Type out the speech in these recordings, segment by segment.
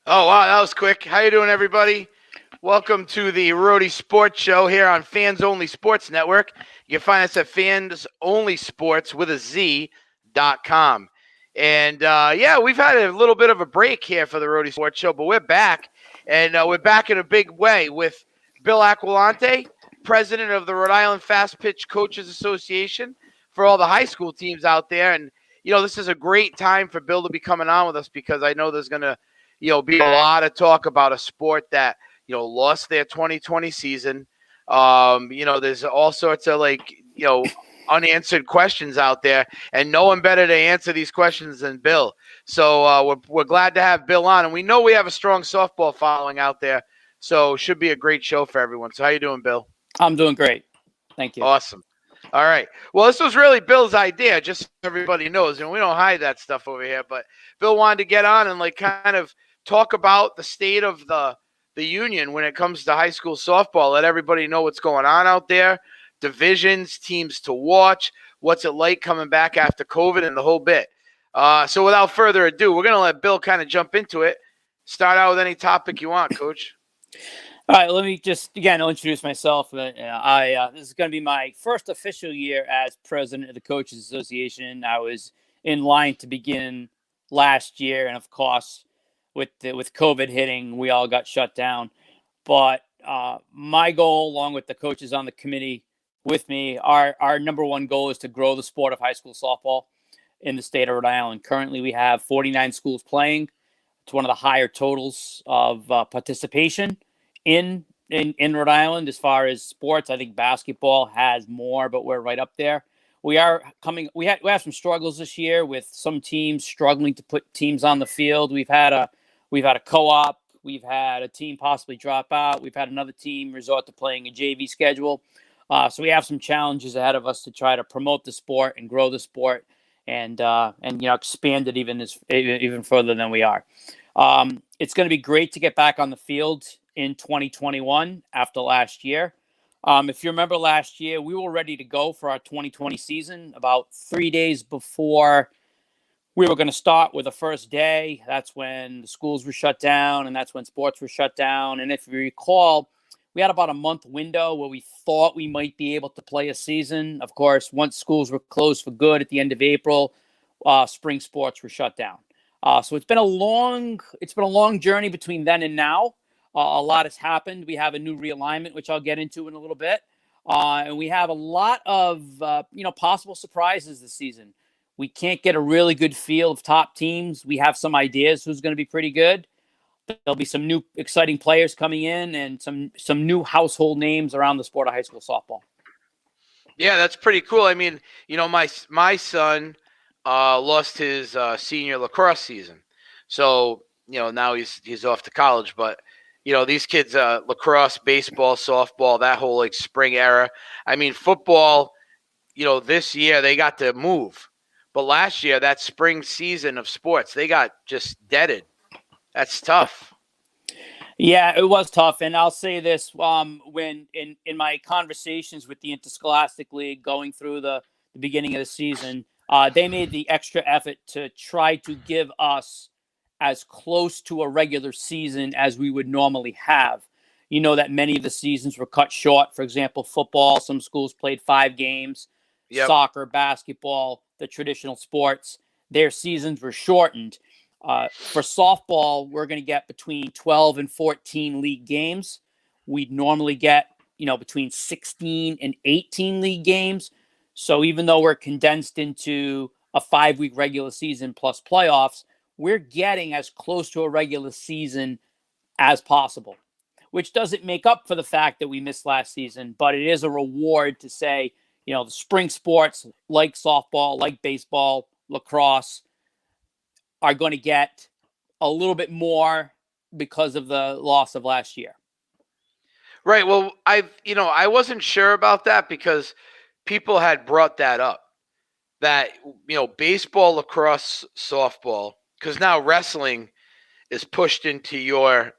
Oh, wow, that was quick. How you doing, everybody? Welcome to the Rhody Sports Show here on Fans Only Sports Network. You can find us at Fans Only Sports with a Z.com. And yeah, we've had a little bit of a break here for the Rhody Sports Show, but we're back. And we're back in a big way with Bill Aquilante, president of the Rhode Island Fast Pitch Coaches Association, for all the high school teams out there. And, this is a great time for Bill to be coming on with us because I know there's going to be a lot of talk about a sport that, lost their 2020 season. There's all sorts of unanswered questions out there, and no one better to answer these questions than Bill. So we're glad to have Bill on, and we know we have a strong softball following out there. So should be a great show for everyone. So how you doing, Bill? I'm doing great. Thank you. Awesome. All right. Well, this was really Bill's idea, just so everybody knows. And we don't hide that stuff over here, but Bill wanted to get on and kind of talk about the state of the union when it comes to high school softball. Let everybody know what's going on out there, divisions, teams to watch, what's it like coming back after COVID, and the whole bit. So without further ado, we're going to let Bill kind of jump into it. Start out with any topic you want, Coach. All right, let me just, again, I'll introduce myself. This is going to be my first official year as president of the Coaches Association. I was in line to begin last year, and of course, with COVID hitting, we all got shut down. But my goal, along with the coaches on the committee with me, our number one goal is to grow the sport of high school softball in the state of Rhode Island. Currently, we have 49 schools playing. It's one of the higher totals of participation in Rhode Island as far as sports. I think basketball has more, but we're right up there. We have some struggles this year with some teams struggling to put teams on the field. We've had a co-op. We've had a team possibly drop out. We've had another team resort to playing a JV schedule. So we have some challenges ahead of us to try to promote the sport and grow the sport and expand it even further than we are. It's going to be great to get back on the field in 2021 after last year. If you remember last year, we were ready to go for our 2020 season about 3 days before we were going to start with the first day. That's when the schools were shut down, and that's when sports were shut down. And if you recall, we had about a month window where we thought we might be able to play a season. Of course, once schools were closed for good at the end of April, spring sports were shut down. So it's been a long journey between then and now. A lot has happened. We have a new realignment, which I'll get into in a little bit. And we have a lot of, possible surprises this season. We can't get a really good feel of top teams. We have some ideas who's going to be pretty good. There'll be some new exciting players coming in and some new household names around the sport of high school softball. Yeah, that's pretty cool. I mean, my son lost his senior lacrosse season. So, now he's off to college, but these kids, lacrosse, baseball, softball, that whole spring era. I mean, football, this year they got to move. But last year, that spring season of sports, they got just deaded. That's tough. Yeah, it was tough. And I'll say this, when in my conversations with the Interscholastic League going through the beginning of the season, they made the extra effort to try to give us as close to a regular season as we would normally have. You know that many of the seasons were cut short. For example, football, some schools played 5 games. Yep. Soccer, basketball, the traditional sports, their seasons were shortened. For softball, we're going to get between 12 and 14 league games. We'd normally get, between 16 and 18 league games. So even though we're condensed into a 5-week regular season plus playoffs, we're getting as close to a regular season as possible, which doesn't make up for the fact that we missed last season, but it is a reward to say, the spring sports like softball, like baseball, lacrosse are going to get a little bit more because of the loss of last year. Right. Well, I wasn't sure about that because people had brought that up, that, baseball, lacrosse, softball, because now wrestling is pushed into your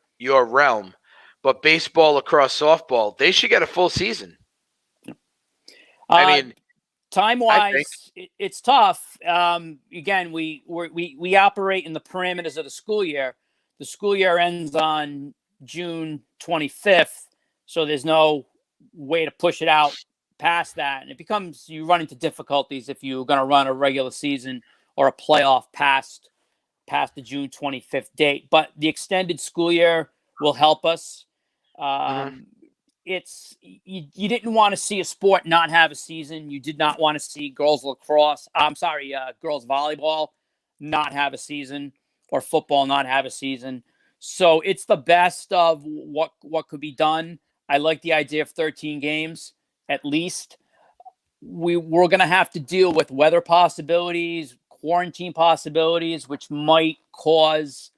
realm, but baseball, lacrosse, softball, they should get a full season. I mean, time-wise, it's tough. Again, we operate in the parameters of the school year. the school year ends on June 25th, so there's no way to push it out past that, and it becomes, you run into difficulties if you're going to run a regular season or a playoff past the June 25th date. But the extended school year will help us. It's you didn't want to see a sport not have a season. You did not want to see girls lacrosse. Girls volleyball not have a season, or football not have a season. So it's the best of what could be done. I like the idea of 13 games at least. We're going to have to deal with weather possibilities, quarantine possibilities, which might cause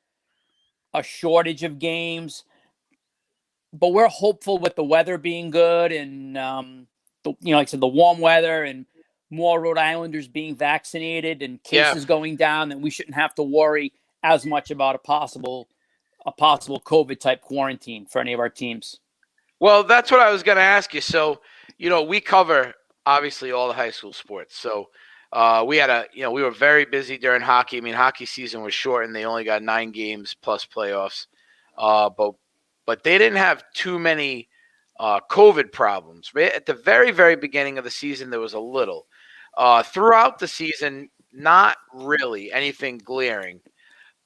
a shortage of games. But we're hopeful with the weather being good and, like I said, the warm weather and more Rhode Islanders being vaccinated and cases going down, that we shouldn't have to worry as much about a possible COVID type quarantine for any of our teams. Well, that's what I was going to ask you. So, we cover obviously all the high school sports. So we were very busy during hockey. I mean, hockey season was short and they only got 9 games plus playoffs. But they didn't have too many COVID problems. Right? At the very, very beginning of the season, there was a little. Throughout the season, not really anything glaring.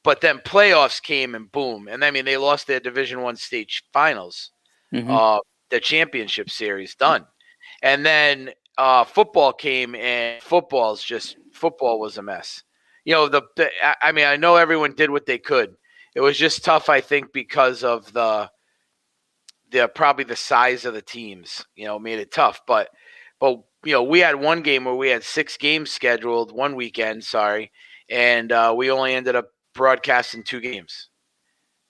But then playoffs came and boom. And I mean, they lost their Division I state finals, the championship series done. And then football came, and football was a mess. I know everyone did what they could. It was just tough, I think, because of the probably the size of the teams, made it tough. But we had one game where we had 6 games scheduled one weekend, and we only ended up broadcasting 2 games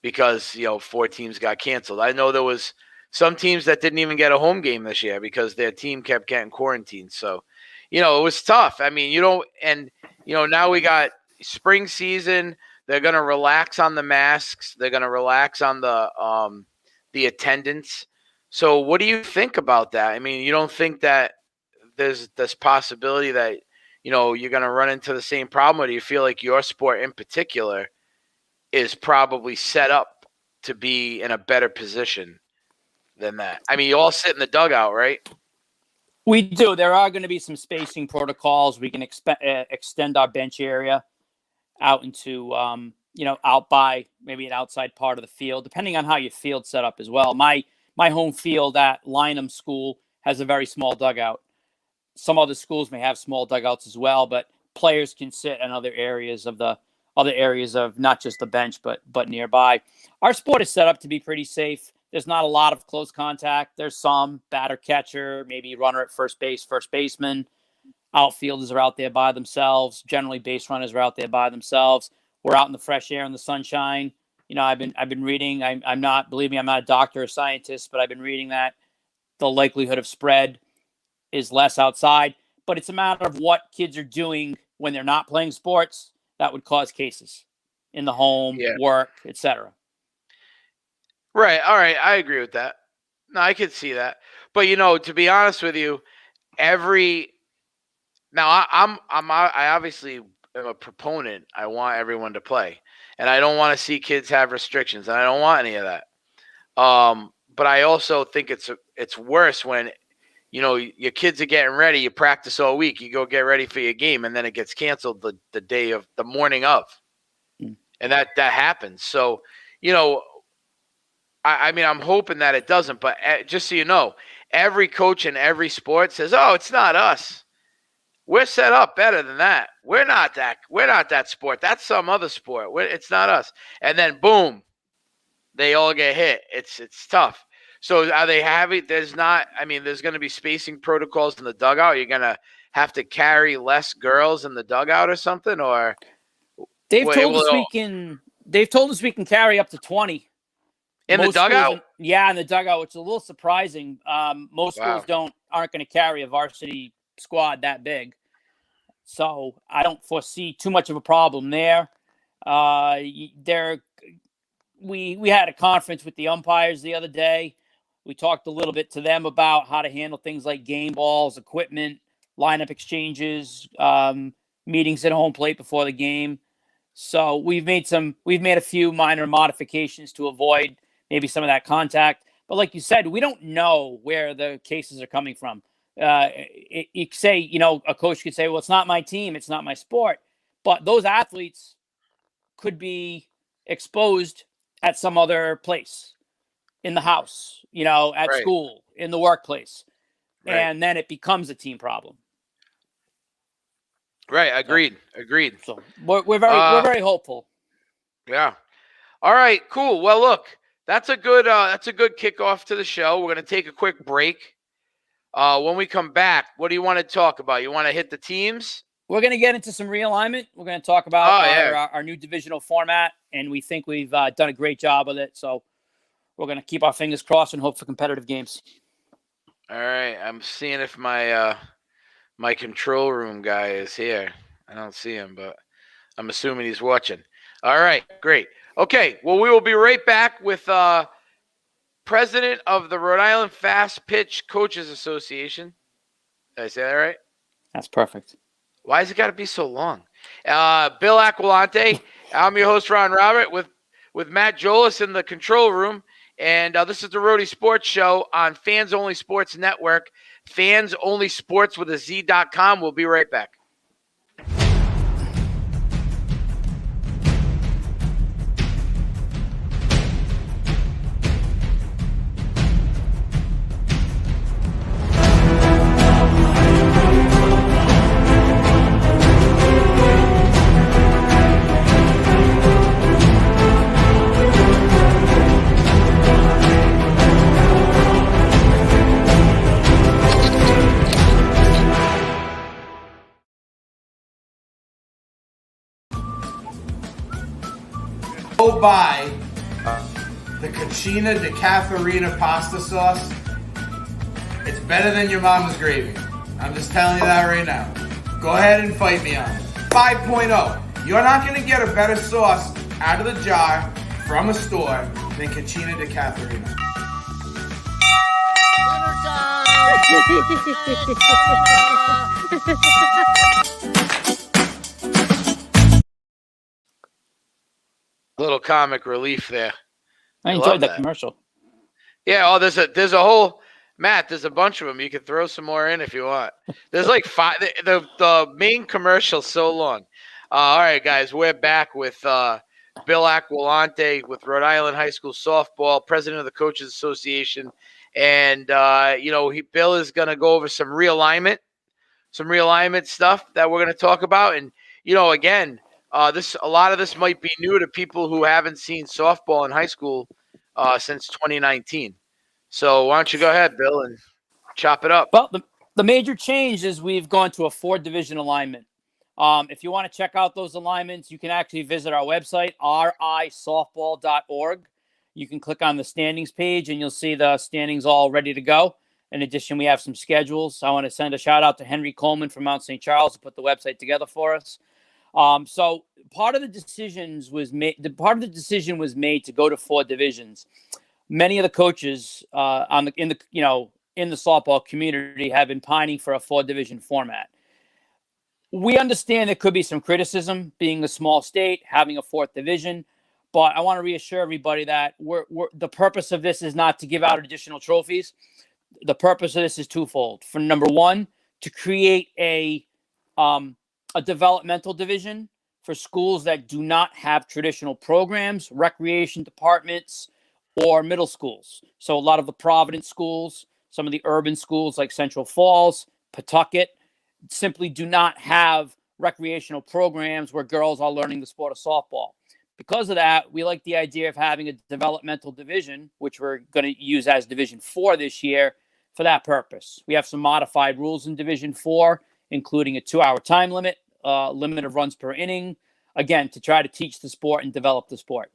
because 4 teams got canceled. I know there was some teams that didn't even get a home game this year because their team kept getting quarantined. So, it was tough. I mean, now we got spring season. They're going to relax on the masks. They're going to relax on the attendance. So what do you think about that? I mean, you don't think that there's this possibility that, you're going to run into the same problem, or do you feel like your sport in particular is probably set up to be in a better position than that? I mean, you all sit in the dugout, right? We do. There are going to be some spacing protocols. We can extend our bench area out into, out by maybe an outside part of the field, depending on how your field set up as well. My home field at Lynham School has a very small dugout. Some other schools may have small dugouts as well, but players can sit in other areas of not just the bench, but nearby. Our sport is set up to be pretty safe. There's not a lot of close contact. There's some batter, catcher, maybe runner at first base, first baseman. Outfielders are out there by themselves. Generally, base runners are out there by themselves. We're out in the fresh air and the sunshine. I've been reading. Believe me, I'm not a doctor or scientist, but I've been reading that the likelihood of spread is less outside. But it's a matter of what kids are doing when they're not playing sports that would cause cases in the home, work, etc. Right. All right. I agree with that. No, I could see that. But to be honest with you, I obviously am a proponent. I want everyone to play, and I don't want to see kids have restrictions, and I don't want any of that. But I also think it's worse when your kids are getting ready. You practice all week. You go get ready for your game, and then it gets canceled the morning of, and that happens. So I mean, I'm hoping that it doesn't. But just so you know, every coach in every sport says, "Oh, it's not us. We're set up better than that. We're not that sport. That's some other sport. It's not us." And then boom, they all get hit. It's tough. So are they having? There's going to be spacing protocols in the dugout. You're going to have to carry less girls in the dugout or something, or they've told us we can carry up to 20 in the dugout. In the dugout, which is a little surprising. Most schools aren't going to carry a varsity squad that big. So I don't foresee too much of a problem there. We had a conference with the umpires the other day. We talked a little bit to them about how to handle things like game balls, equipment, lineup exchanges, meetings at home plate before the game. So we've made a few minor modifications to avoid maybe some of that contact. But like you said, we don't know where the cases are coming from. You say, a coach could say, well, it's not my team, it's not my sport. But those athletes could be exposed at some other place, in the house, at school, in the workplace. Right. And then it becomes a team problem. Right. Agreed. So we're very hopeful. Yeah. All right, cool. Well, look, that's a good kickoff to the show. We're going to take a quick break. When we come back, what do you want to talk about? You want to hit the teams? We're going to get into some realignment. We're going to talk about our new divisional format, and we think we've done a great job with it. So we're going to keep our fingers crossed and hope for competitive games. All right. I'm seeing if my my control room guy is here. I don't see him, but I'm assuming he's watching. All right, great. Okay, well, we will be right back with president of the Rhode Island Fast Pitch Coaches Association. Did I say that right? That's perfect. Why has it got to be so long? Bill Aquilante. I'm your host, Ron Robert, with Matt Jolis in the control room. And this is the Rhody Sports Show on Fans Only Sports Network, Fans Only Sports with a Z.com. We'll be right back. Go buy the Cucina de Catharina pasta sauce. It's better than your mama's gravy. I'm just telling you that right now. Go ahead and fight me on it. 5.0. You're not going to get a better sauce out of the jar from a store than Cucina de Catharina. Little comic relief there. I enjoyed that commercial. Yeah. Oh, there's a whole Matt. There's a bunch of them. You can throw some more in if you want. There's like 5. The main commercial's so long. All right, guys, we're back with Bill Aquilante with Rhode Island High School softball, president of the Coaches Association, and Bill is going to go over some realignment stuff that we're going to talk about, and again. A lot of this might be new to people who haven't seen softball in high school since 2019. So why don't you go ahead, Bill, and chop it up? Well, the major change is we've gone to a 4-division alignment. If you want to check out those alignments, you can actually visit our website, risoftball.org. You can click on the standings page, and you'll see the standings all ready to go. In addition, we have some schedules. I want to send a shout out to Henry Coleman from Mount St. Charles who put the website together for us. So part of the decision was made to go to 4 divisions. Many of the coaches in the softball community have been pining for a 4-division format. We understand there could be some criticism being a small state, having a 4th division, but I want to reassure everybody that the purpose of this is not to give out additional trophies. The purpose of this is twofold. For number one, to create a developmental division for schools that do not have traditional programs, recreation departments, or middle schools. So a lot of the Providence schools, some of the urban schools like Central Falls, Pawtucket, simply do not have recreational programs where girls are learning the sport of softball. Because of that, we like the idea of having a developmental division, which we're going to use as Division 4 this year for that purpose. We have some modified rules in Division 4, including a 2-hour time limit, limit of runs per inning, again, to try to teach the sport and develop the sport.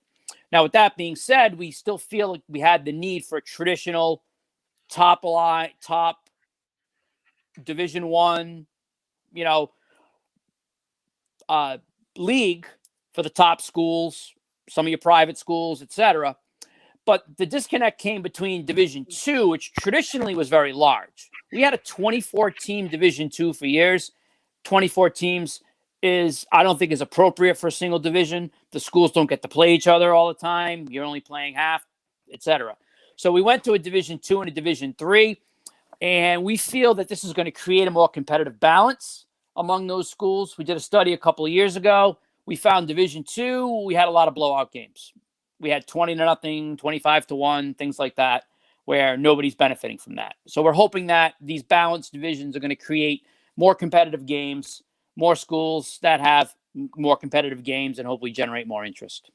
Now, with that being said, we still feel like we had the need for a traditional top Division 1, league for the top schools, some of your private schools, etc. But the disconnect came between Division 2, which traditionally was very large. We had a 24-team Division 2 for years, 24 teams. I don't think is appropriate for a single division. The schools don't get to play each other all the time. You're only playing half, etc. So we went to a Division II and a Division III, and we feel that this is going to create a more competitive balance among those schools. We did a study a couple of years ago. We found Division II, we had a lot of blowout games. We had 20-0, 25-1, things like that, where nobody's benefiting from that. So we're hoping that these balanced divisions are going to create more competitive games, more schools that have more competitive games, and hopefully generate more interest.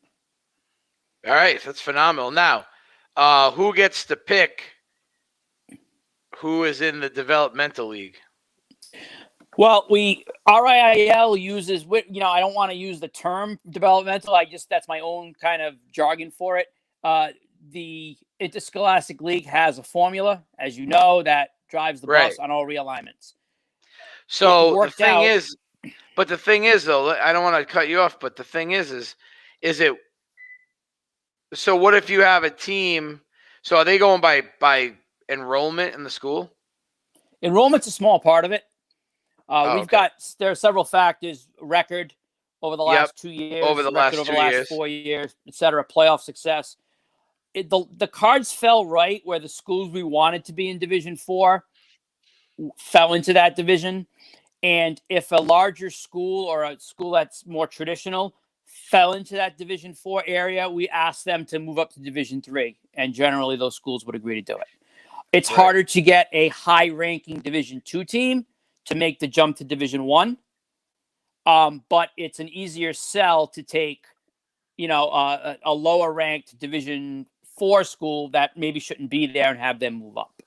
All right, that's phenomenal. Now, who gets to pick who is in the developmental league? Well, RIIL uses, I don't want to use the term developmental. That's my own kind of jargon for it. The Interscholastic League has a formula, as you know, that drives the bus on all realignments. So the thing is, though, I don't want to cut you off, but the thing is it? So what if you have a team? So are they going by enrollment in the school? Enrollment's a small part of it. There are several factors: record over the last 2 years, over the last 4 years, etc. Playoff success. The cards fell right where the schools we wanted to be in Division IV fell into that division. And if a larger school or a school that's more traditional fell into that Division IV area, we asked them to move up to Division III. And generally, those schools would agree to do it. It's harder to get a high-ranking Division II team to make the jump to Division I. But it's an easier sell to take, a lower-ranked Division IV school that maybe shouldn't be there and have them move up.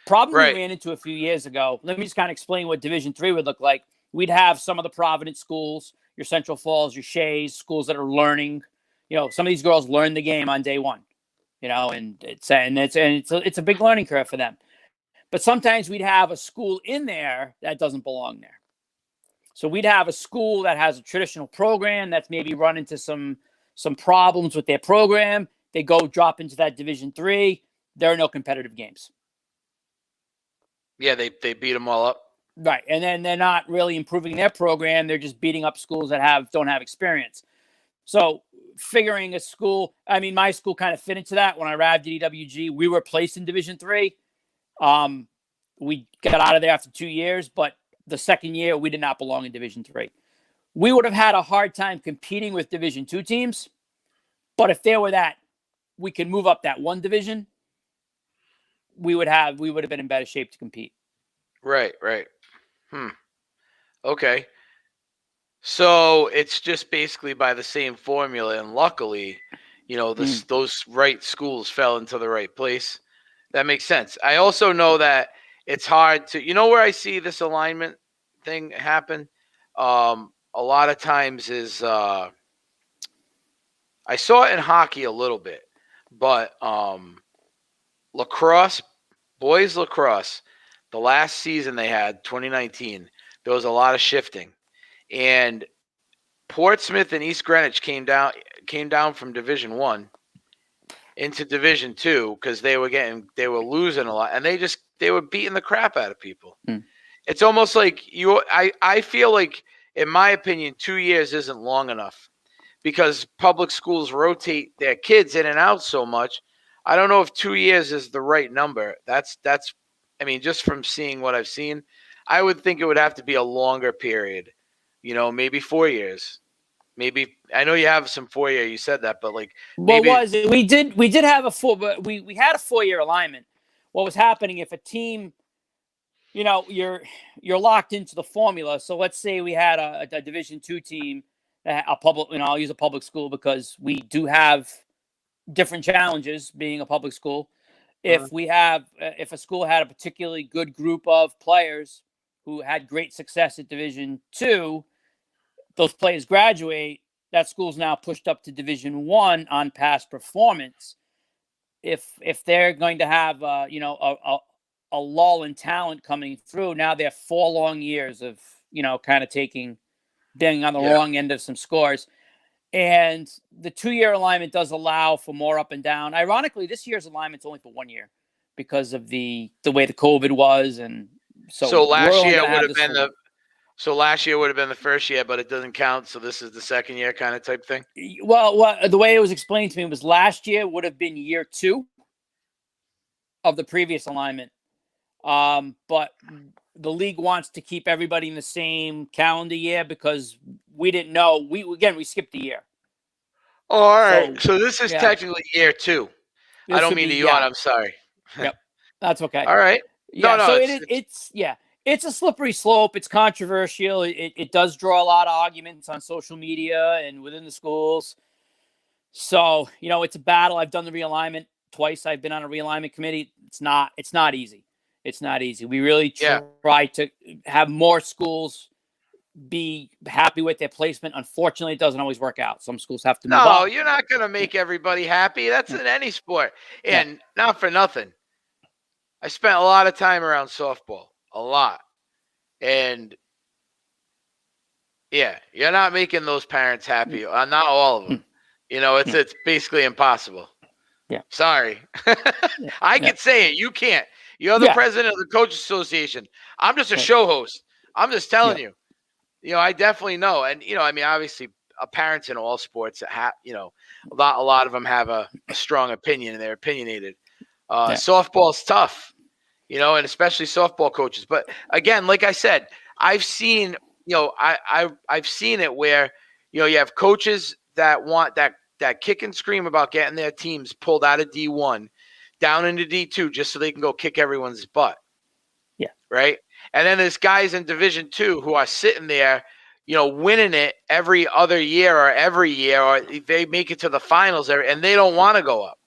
Problem we ran into a few years ago, let me just kind of explain what Division III would look like. We'd have some of the Providence schools, your Central Falls, your Shays, schools that are learning. Some of these girls learn the game on day one, and it's a big learning curve for them. But sometimes we'd have a school in there that doesn't belong there. So we'd have a school that has a traditional program that's maybe run into some problems with their program. They go drop into that Division III. There are no competitive games. Yeah, they beat them all up. Right, and then they're not really improving their program. They're just beating up schools that don't have experience. So figuring a school, my school kind of fit into that. When I arrived at EWG, we were placed in Division III. We got out of there after 2 years, but the second year we did not belong in Division III. We would have had a hard time competing with Division II teams, but if there were we could move up that one division, we would have been in better shape to compete. Right. Okay. So it's just basically by the same formula, and luckily, those right schools fell into the right place. That makes sense. I also know that it's hard to, where I see this alignment thing happen, a lot of times is, I saw it in hockey a little bit, but lacrosse, boys lacrosse, the last season they had, 2019, there was a lot of shifting. And Portsmouth and East Greenwich came down from Division I into Division II because they were losing a lot, and they were beating the crap out of people. It's almost like I feel like, in my opinion, 2 years isn't long enough because public schools rotate their kids in and out so much. I don't know if 2 years is the right number. That's just from seeing what I've seen, I would think it would have to be a longer period. Maybe 4 years. Maybe I know you have some 4 year. You said that, but maybe we did have we had a 4 year alignment. What was happening if a team, you're locked into the formula. So let's say we had a Division II team, a public, I'll use a public school because we do have different challenges being a public school. If if a school had a particularly good group of players who had great success at Division II, those players graduate, that school's now pushed up to Division I on past performance. If they're going to have a lull in talent coming through, now they're 4 long years of kind of being on the wrong end of some scores. And the 2 year alignment does allow for more up and down. Ironically, this year's alignment's only for 1 year because of the way the COVID was, and so last year would have been So last year would have been the first year, but it doesn't count. So this is the second year kind of type thing. Well, the way it was explained to me was last year would have been year 2 of the previous alignment. But the league wants to keep everybody in the same calendar year because we didn't know. We skipped a year. Oh, all right. So this is yeah. technically year 2. I don't mean to yawn. I'm sorry. Yep. That's okay. All right. Yeah. No, So it's a slippery slope. It's controversial. It does draw a lot of arguments on social media and within the schools. So, it's a battle. I've done the realignment twice. I've been on a realignment committee. It's not easy. It's not easy. We really try to have more schools be happy with their placement. Unfortunately, it doesn't always work out. Some schools have to move up. No, you're not going to make everybody happy. That's in any sport. And not for nothing. I spent a lot of time around softball. A lot. And, you're not making those parents happy. Not all of them. It's basically impossible. Yeah. Sorry. I can say it. You can't. You're the president of the Coach Association. I'm just a show host. I'm just telling you. I definitely know. And, obviously, parents in all sports have, a lot of them have a strong opinion and they're opinionated. Softball's tough, and especially softball coaches. But again, like I said, I've seen, I've seen it where, you have coaches that want that kick and scream about getting their teams pulled out of D1 down into D2 just so they can go kick everyone's butt. Yeah. Right. And then there's guys in Division 2 who are sitting there, winning it every other year or every year, or they make it to the finals and they don't want to go up.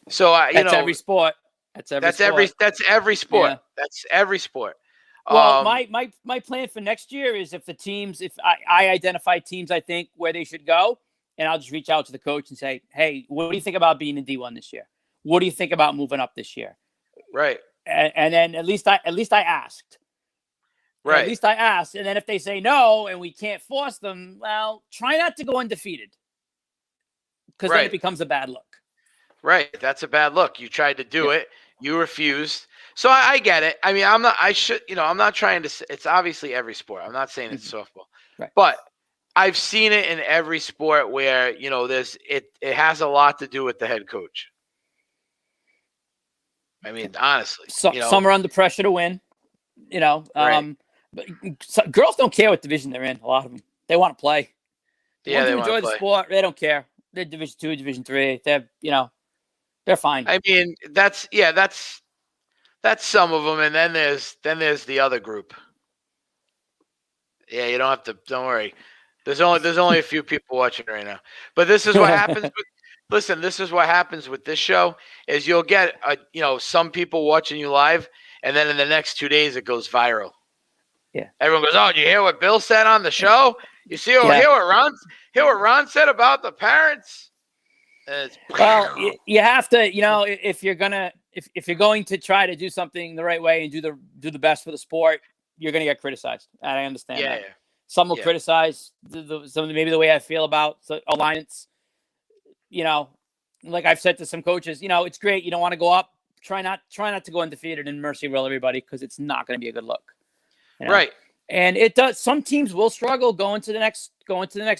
So, that's every sport. That's every sport. That's every sport. Yeah. That's every sport. Well, my plan for next year is if I identify teams I think where they should go, and I'll just reach out to the coach and say, hey, what do you think about being in D1 this year? What do you think about moving up this year? Right. And then at least I asked. Right. At least I asked. And then if they say no and we can't force them, well, try not to go undefeated. Because then it becomes a bad look. Right. That's a bad look. You tried to do it. You refused. So I get it. I mean, I'm not trying to, it's obviously every sport. I'm not saying it's softball. Right. But I've seen it in every sport where, it has a lot to do with the head coach. I mean, honestly. Some are under pressure to win, Right. But girls don't care what division they're in, a lot of them. They want to play. They enjoy the sport. They don't care. They're Division 2, Division 3. They're fine. I mean, that's some of them. And then there's the other group. Yeah, you don't have to, don't worry. There's only a few people watching right now. But this is what happens this is what happens with this show is you'll get some people watching you live, and then in the next 2 days it goes viral. Yeah. Everyone goes, "Oh, did you hear what Bill said on the show? You see hear what Ron said about the parents?" Well, you have to, if you're going to try to do something the right way and do the best for the sport, you're going to get criticized. And I understand that. Yeah. Some will criticize maybe the way I feel about alliance. Like I've said to some coaches, it's great. You don't want to go up. Try not to go undefeated in Mercy Rule, everybody, because it's not going to be a good look. Right. And it does. Some teams will struggle going to the next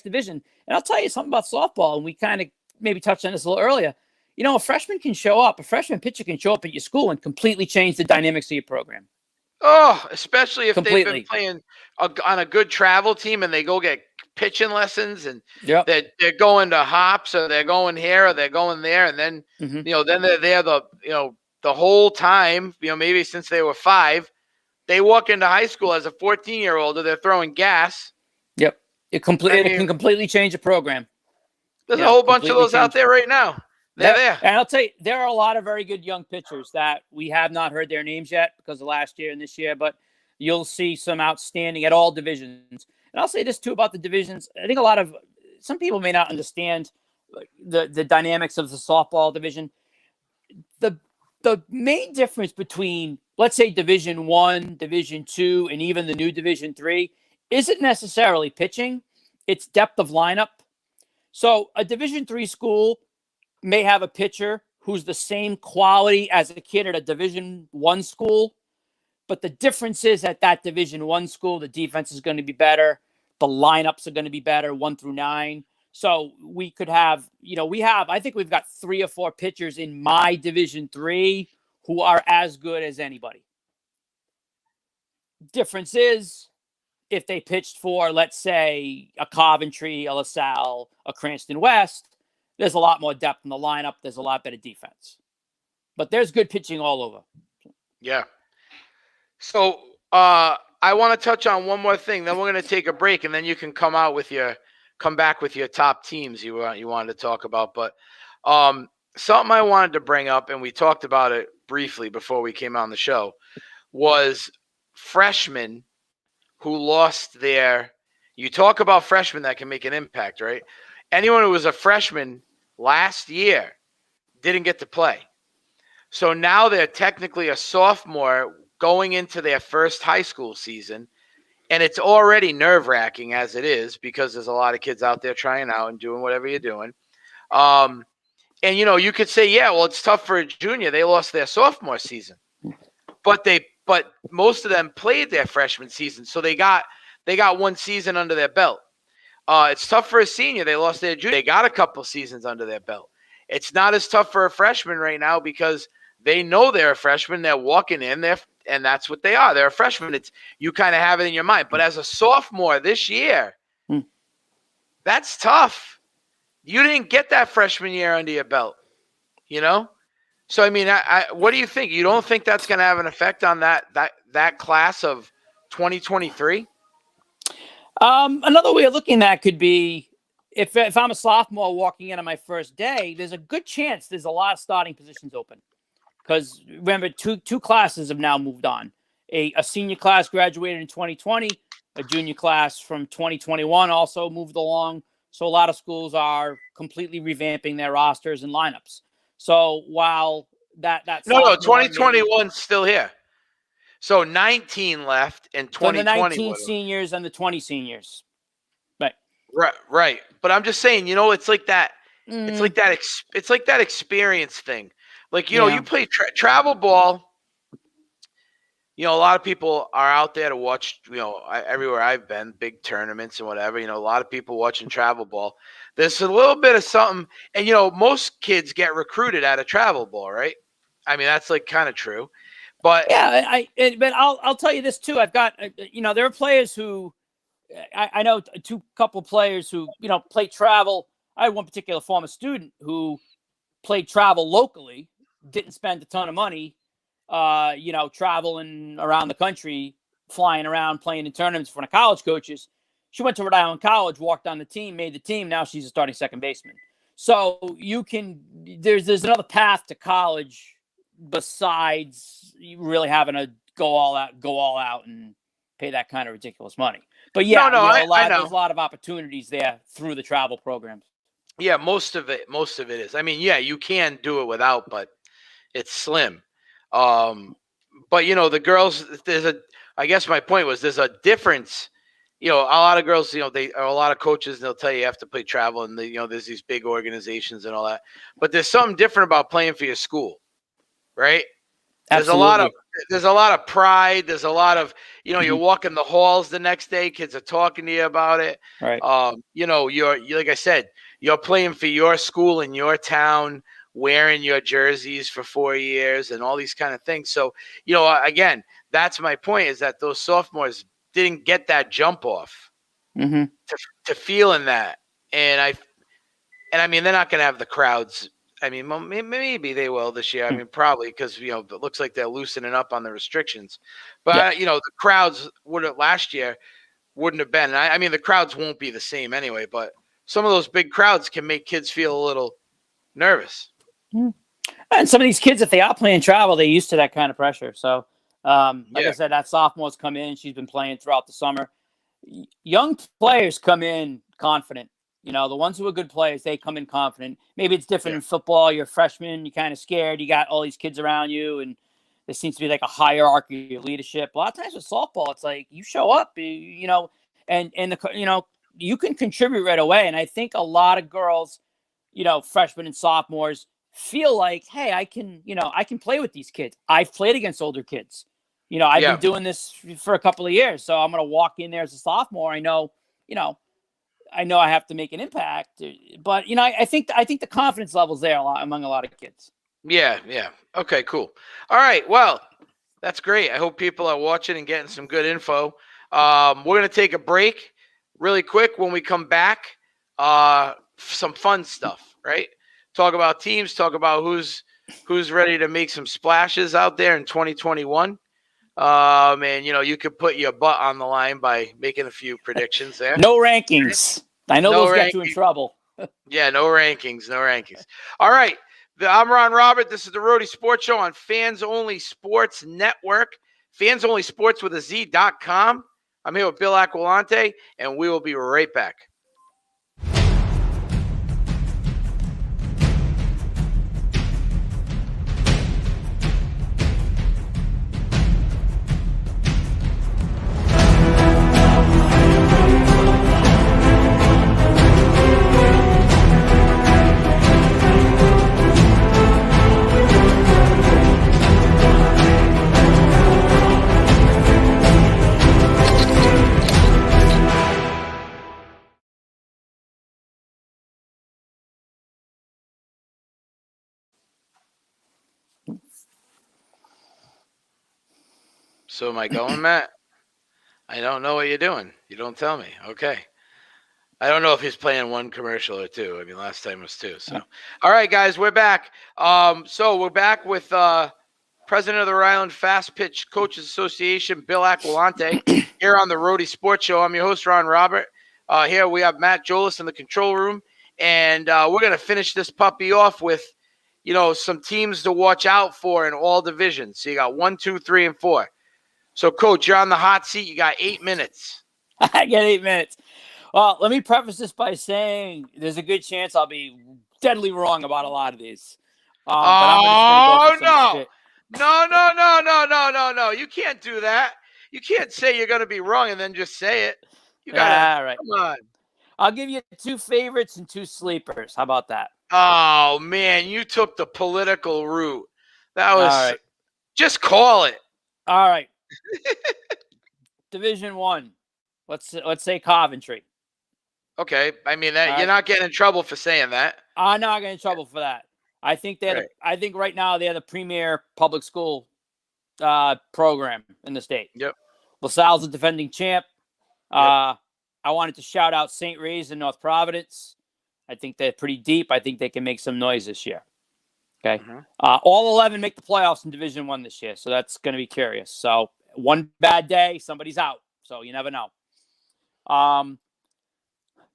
division. And I'll tell you something about softball. And we kind of maybe touched on this a little earlier. A freshman pitcher can show up at your school and completely change the dynamics of your program. Oh, especially if they've been playing on a good travel team and they go get pitching lessons and they're going to hops or they're going here or they're going there. And then, then they're there the whole time, maybe since they were 5, they walk into high school as a 14-year-old or they're throwing gas. Yep. It can completely change a program. There's a whole bunch of those out there right now. They're there. And I'll tell you, there are a lot of very good young pitchers that we have not heard their names yet because of last year and this year, but you'll see some outstanding at all divisions. And I'll say this too about the divisions. I think some people may not understand the dynamics of the softball division. The main difference between, let's say, Division 1, Division 2, and even the new Division 3 isn't necessarily pitching. It's depth of lineup. So a Division 3 school may have a pitcher who's the same quality as a kid at a Division 1 school, But the difference is at that Division I school, the defense is going to be better. The lineups are going to be better, 1 through 9. So we could have, I think we've got 3 or 4 pitchers in my Division III who are as good as anybody. Difference is if they pitched for, let's say, a Coventry, a LaSalle, a Cranston West, there's a lot more depth in the lineup. There's a lot better defense. But there's good pitching all over. Yeah. So I want to touch on one more thing. Then we're going to take a break, and then you can come back with your top teams you wanted to talk about. But something I wanted to bring up, and we talked about it briefly before we came on the show, was freshmen who lost their – you talk about freshmen that can make an impact, right? Anyone who was a freshman last year didn't get to play. So now they're technically a sophomore going into their first high school season, and it's already nerve-wracking as it is because there's a lot of kids out there trying out and doing whatever you're doing. And, you could say, yeah, well, it's tough for a junior. They lost their sophomore season. But most of them played their freshman season, so they got one season under their belt. It's tough for a senior. They lost their junior. They got a couple seasons under their belt. It's not as tough for a freshman right now because they know they're a freshman. They're walking in there, and that's what they are. They're a freshman. You kind of have it in your mind. But as a sophomore this year, that's tough. You didn't get that freshman year under your belt, So, I mean, what do you think? You don't think that's going to have an effect on that class of 2023? Another way of looking at that could be if I'm a sophomore walking in on my first day, there's a good chance there's a lot of starting positions open. Because remember, two classes have now moved on. A senior class graduated in 2020. A junior class from 2021 also moved along. So a lot of schools are completely revamping their rosters and lineups. So while that 2021's still here. So 19 left and 2020. So the 19 seniors and the 20 seniors. Right. But I'm just saying, it's like that. It's like that. It's like that experience thing. Like, you play travel ball. A lot of people are out there to watch, everywhere I've been, big tournaments and whatever, a lot of people watching travel ball. There's a little bit of something. And, most kids get recruited out of travel ball, right? I mean, that's like kind of true. But yeah, but I'll tell you this too. I've got, there are players who I know couple players who, play travel. I had one particular former student who played travel locally, didn't spend a ton of money, traveling around the country, flying around, playing in tournaments for the college coaches. She went to Rhode Island College, walked on the team, made the team. Now she's a starting second baseman. So there's another path to college besides really having to go all out and pay that kind of ridiculous money. But yeah, there's a lot of opportunities there through the travel programs. Yeah, most of it is. I mean, yeah, you can do it without, but it's slim. But the girls, I guess my point was there's a difference. A lot of girls, a lot of coaches, they'll tell you have to play travel, and there's these big organizations and all that. But there's something different about playing for your school, right? Absolutely. There's a lot of pride. There's a lot of, you're walking the halls the next day. Kids are talking to you about it. Right. You're like I said, you're playing for your school in your town, wearing your jerseys for 4 years and all these kind of things. So, again, that's my point is that those sophomores didn't get that jump off to feeling that. And I mean, they're not going to have the crowds. I mean, maybe they will this year. I mean, probably because, it looks like they're loosening up on the restrictions. But, the crowds last year wouldn't have been. I mean, the crowds won't be the same anyway, but some of those big crowds can make kids feel a little nervous. And some of these kids, if they are playing travel, they're used to that kind of pressure. So, like I said, that sophomore's come in. She's been playing throughout the summer. Young players come in confident. The ones who are good players, they come in confident. Maybe it's different in football. You're a freshman. You're kind of scared. You got all these kids around you, and there seems to be like a hierarchy of leadership. A lot of times with softball, it's like you show up, and you can contribute right away. And I think a lot of girls, freshmen and sophomores, feel like, hey, I can play with these kids. I've played against older kids. I've been doing this for a couple of years, so I'm going to walk in there as a sophomore. I know I have to make an impact, but I think the confidence level's there among a lot of kids. Yeah. Okay, cool. All right. Well, that's great. I hope people are watching and getting some good info. We're going to take a break really quick. When we come back, some fun stuff, right? Talk about teams, talk about who's ready to make some splashes out there in 2021. And you could put your butt on the line by making a few predictions there. No rankings. I know those get you in trouble. Yeah, no rankings. All right. I'm Ron Robert. This is the Rhody Sports Show on Fans Only Sports Network. Fans Only Sports with a Z.com. I'm here with Bill Aquilante, and we will be right back. So am I going, Matt? I don't know what you're doing. You don't tell me. Okay. I don't know if he's playing one commercial or two. I mean, last time was two. So, all right, guys, we're back. So we're back with President of the Rhode Island Fast Pitch Coaches Association, Bill Aquilante, here on the Rhody Sports Show. I'm your host, Ron Robert. Here we have Matt Jolis in the control room, and we're going to finish this puppy off with, some teams to watch out for in all divisions. So you got 1, 2, 3, and 4. So, Coach, you're on the hot seat. You got 8 minutes. I get 8 minutes. Well, let me preface this by saying there's a good chance I'll be deadly wrong about a lot of these. No. You can't do that. You can't say you're going to be wrong and then just say it. You got to. All right. Come on. I'll give you 2 favorites and 2 sleepers. How about that? Oh, man, you took the political route. That was all right. Just call it. All right. Division 1. Let's say Coventry. Okay. I mean, you're not getting in trouble for saying that. I'm not getting in trouble for that. I think I think right now they're the premier public school program in the state. Yep. LaSalle's the defending champ. Yep. I wanted to shout out St. Ray's in North Providence. I think they're pretty deep. I think they can make some noise this year. Okay. Mm-hmm. All 11 make the playoffs in Division 1 this year, so that's going to be curious. So one bad day, somebody's out. So you never know.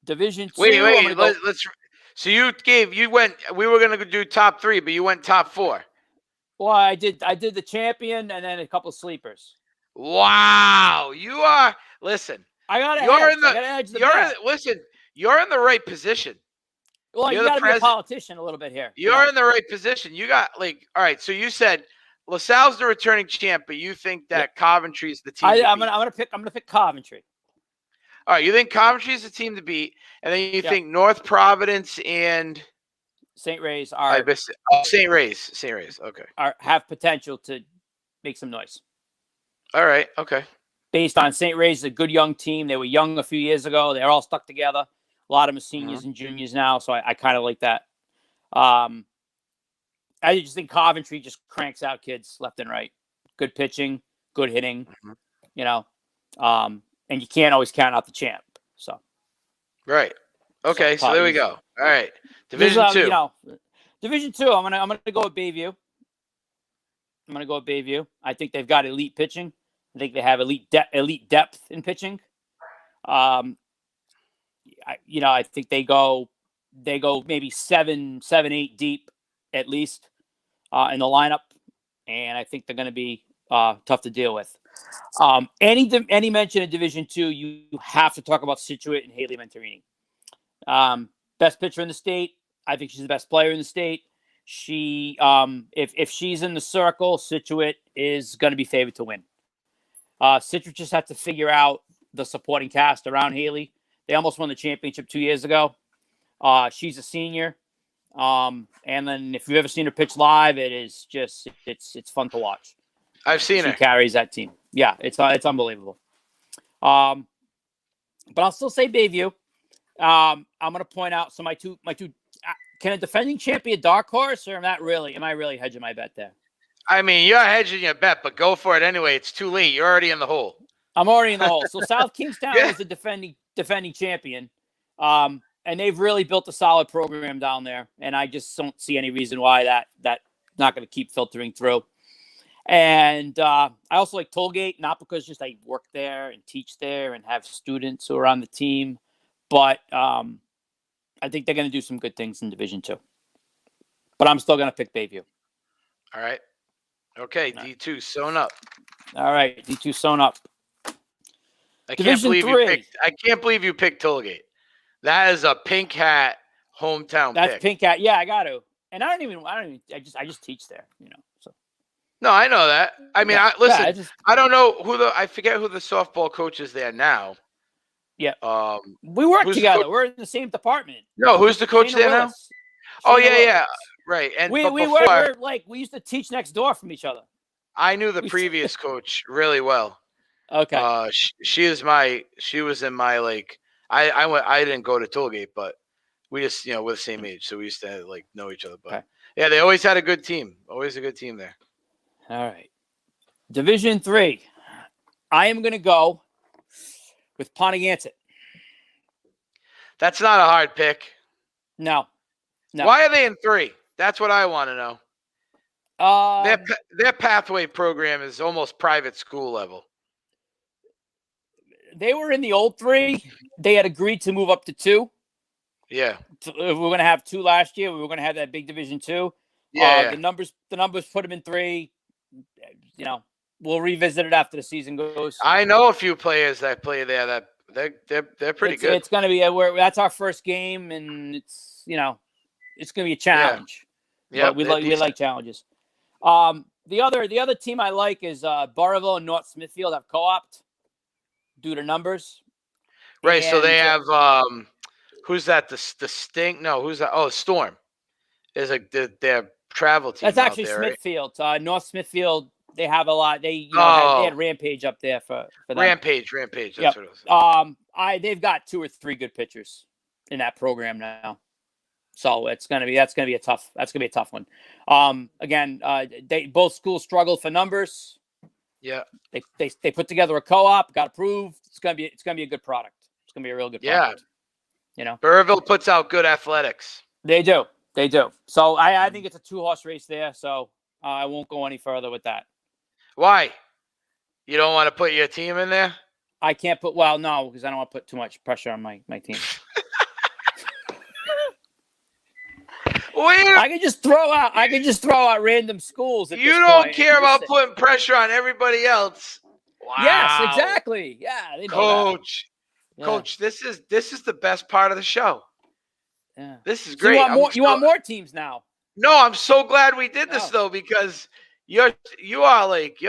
Division 2. Wait. Let's. So we were going to do top 3, but you went top 4. Well, I did the champion and then a couple of sleepers. Wow. You are, listen. You're in the right position. Well, you got to be a politician a little bit here. You're in the right position. You got all right. So you said LaSalle's the returning champ, but you think that Coventry's the team. I'm gonna pick Coventry. All right, you think Coventry's the team to beat, and then you think North Providence and St. Ray's are St. Ray's. Okay, have potential to make some noise. All right. Okay. Based on St. Ray's is a good young team. They were young a few years ago. They're all stuck together. A lot of them are seniors and juniors now, so I kind of like that. I just think Coventry just cranks out kids left and right. Good pitching, good hitting, and you can't always count out the champ. So, right. Okay, so there we go. All right, Division 2. Division 2. I'm gonna go with Bayview. I think they've got elite pitching. I think they have elite depth in pitching. I think they go maybe 7, 8 deep at least in the lineup, and I think they're going to be tough to deal with. Any mention of Division 2, you have to talk about Situate and Haley Venturini. Best pitcher in the state. I think she's the best player in the state. She, if she's in the circle, Situate is going to be favored to win. Situate just had to figure out the supporting cast around Haley. They almost won the championship 2 years ago. She's a senior. And then if you've ever seen her pitch live, it is just, it's fun to watch. I've seen She her. carries that team. Yeah, it's unbelievable. But I'll still say Bayview. I'm going to point out. So my two. Can a defending champ be a dark horse, or am I really hedging my bet there? I mean, you're hedging your bet, but go for it anyway. It's too late. You're already in the hole. I'm already in the hole. So South Kingstown Yeah. was the defending champion, and they've really built a solid program down there. And I just don't see any reason why that not going to keep filtering through. And I also like Tollgate, not because just I work there and teach there and have students who are on the team, but I think they're going to do some good things in Division 2. But I'm still going to pick Bayview. All right. Okay, D2 sewn up. All right, D2 sewn up. I Division 3. I can't believe you picked Tollgate. That is a pink hat hometown That's pick. pink hat. Yeah, I got to. And I just teach there, So No, I know that. I mean, yeah, I don't know I forget who the softball coach is there now. Yeah. We work together. We're in the same department. No, who's the coach there now? Oh, yeah. Right. And we used to teach next door from each other. I knew the previous coach really well. Okay. She was in my I didn't go to Tollgate, but we just we're the same age, so we used to know each other. But yeah, they always had a good team. Always a good team there. All right. Division 3. I am going to go with Pontiac. That's not a hard pick. No. Why are they in 3? That's what I want to know. Their pathway program is almost private school level. They were in the old 3. They had agreed to move up to 2. Yeah. We were going to have 2 last year. We were going to have that big Division 2. Yeah. The numbers put them in 3. We'll revisit it after the season goes. I know a few players that play there that they're pretty good. It's going to be that's our first game, and it's it's going to be a challenge. Yeah, we like challenges. The other team I like is Burrillville and North Smithfield have co-opted due to numbers. Right. So they have who's that? The Stink? No, who's that? Oh, Storm is their travel team. That's actually there, Smithfield. Right? North Smithfield. They have a lot. They had Rampage up there for them. Rampage. That's what it was. They've got 2 or 3 good pitchers in that program now. So that's gonna be a tough one. Again, both schools struggled for numbers. Yeah. They put together a co-op, got approved. It's gonna be a good product. It's gonna be a real good product. Yeah. Burrillville puts out good athletics. They do. So I think it's a 2-horse race there. So I won't go any further with that. Why? You don't want to put your team in there? I can't put. Well, no, because I don't want to put too much pressure on my team. I could just throw out random schools. You don't care about putting pressure on everybody else. Wow. Yes, exactly. Yeah, they know Coach, this is the best part of the show. Yeah. This is great. You want more teams now? No, I'm so glad we did this though, because you're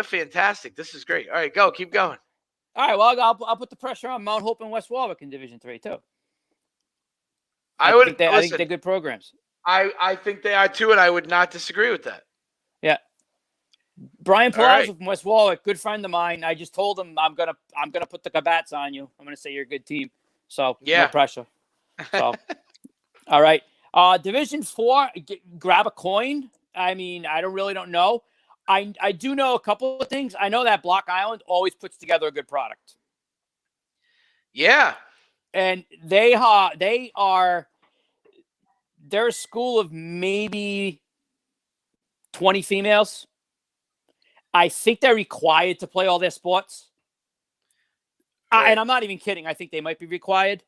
fantastic. This is great. All right, keep going. All right, well, I'll put the pressure on Mount Hope and West Warwick in Division 3 too. I think they're good programs. I think they are too, and I would not disagree with that. Yeah. Brian Palazzo from West Warwick, good friend of mine. I just told him I'm gonna put the Kabats on you. I'm gonna say you're a good team. So no pressure. So all right. Division 4, grab a coin. I mean, I don't know. I do know a couple of things. I know that Block Island always puts together a good product. Yeah. And they're a school of maybe 20 females. I think they're required to play all their sports. Right. And I'm not even kidding. I think they might be required,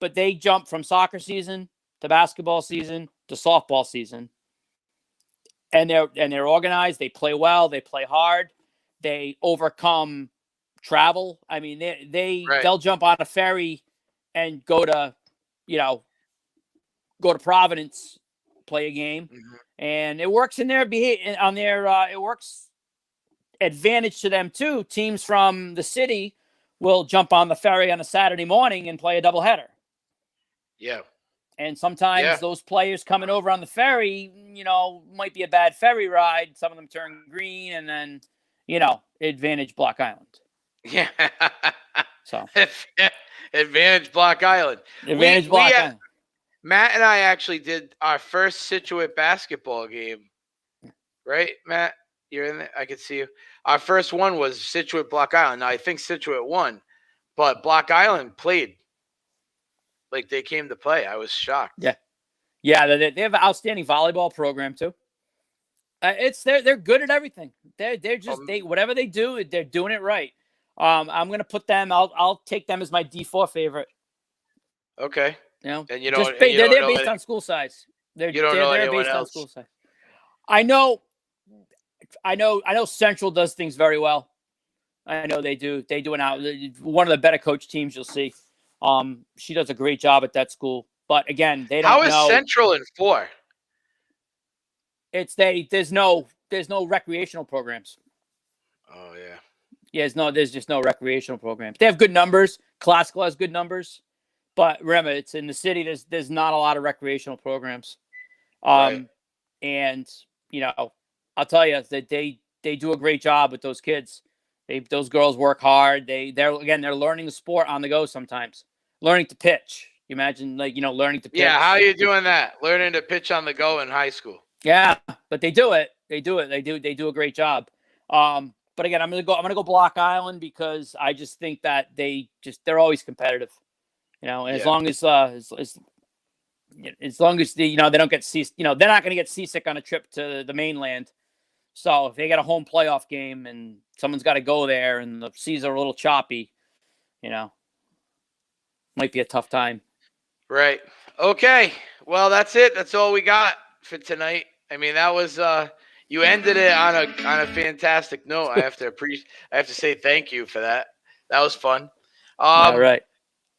but they jump from soccer season to basketball season to softball season. And they're organized. They play well. They play hard. They overcome travel. I mean, they'll jump on a ferry and go to Providence, play a game, and it works in their it works advantage to them too. Teams from the city will jump on the ferry on a Saturday morning and play a doubleheader. Yeah. And sometimes those players coming over on the ferry, might be a bad ferry ride. Some of them turn green, and then, advantage Block Island. Yeah. So Advantage Block Island. advantage Block Island. Matt and I actually did our first Situate basketball game. Right, Matt? You're in there? I can see you. Our first one was Situate Block Island. Now, I think Situate won, but Block Island played. Like, they came to play. I was shocked. Yeah. Yeah, they have an outstanding volleyball program, too. They're good at everything. They're just whatever they do, they're doing it right. I'm gonna put them. I'll take them as my D4 favorite. Okay. And they're based on school size. They're based on school size. I know Central does things very well. I know they do. They do one of the better coach teams you'll see. She does a great job at that school. But again, they don't know. How is Central in 4? There's no recreational programs. Oh yeah. Yeah, there's just no recreational programs. They have good numbers. Classical has good numbers. But remember, it's in the city. There's not a lot of recreational programs. Right. And I'll tell you that they do a great job with those kids. Those girls work hard. They're learning the sport on the go sometimes. Learning to pitch. You imagine learning to pitch. Yeah, how are you doing that? Learning to pitch on the go in high school. Yeah, but they do it. They do a great job. But again, I'm gonna go Block Island because I just think that they're always competitive. And as long as they don't get seasick, they're not going to get seasick on a trip to the mainland. So if they get a home playoff game and someone's got to go there and the seas are a little choppy, might be a tough time. Right. Okay. Well, that's it. That's all we got for tonight. I mean, that was you ended it on a fantastic note. I have to say thank you for that. That was fun. All right.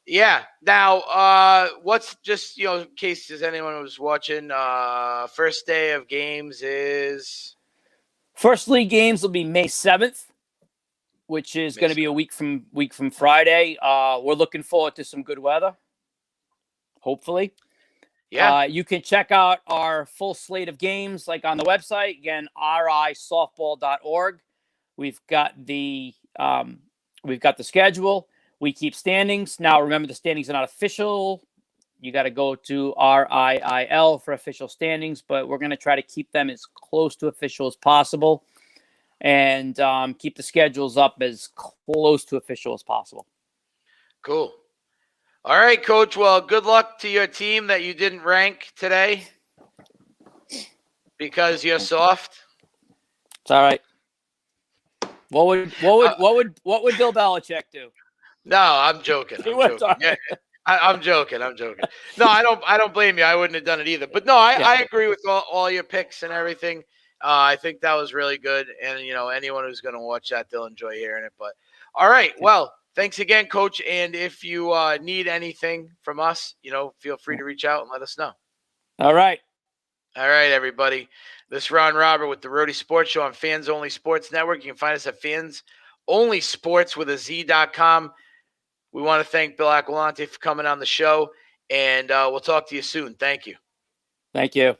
Yeah. Now, what's just, in case anyone was watching, first day of games is? First league games will be May 7th, which is going to be a week from Friday. We're looking forward to some good weather, hopefully. Yeah. You can check out our full slate of games, like on the website. Again, risoftball.org. We've got the schedule. We keep standings. Now, remember, the standings are not official. You got to go to RIIL for official standings, but we're going to try to keep them as close to official as possible and keep the schedules up as close to official as possible. Cool. All right, Coach. Well, good luck to your team that you didn't rank today because you're soft. It's all right. What would Bill Belichick do? No, I'm joking. I'm joking. No, I don't blame you. I wouldn't have done it either. But no, I agree with all your picks and everything. I think that was really good. And, anyone who's going to watch that, they'll enjoy hearing it. But all right. Well, thanks again, Coach. And if you need anything from us, feel free to reach out and let us know. All right. All right, everybody. This is Ron Robert with the Rhody Sports Show on Fans Only Sports Network. You can find us at fansonlysports.com. We want to thank Bill Aquilante for coming on the show, and we'll talk to you soon. Thank you. Thank you.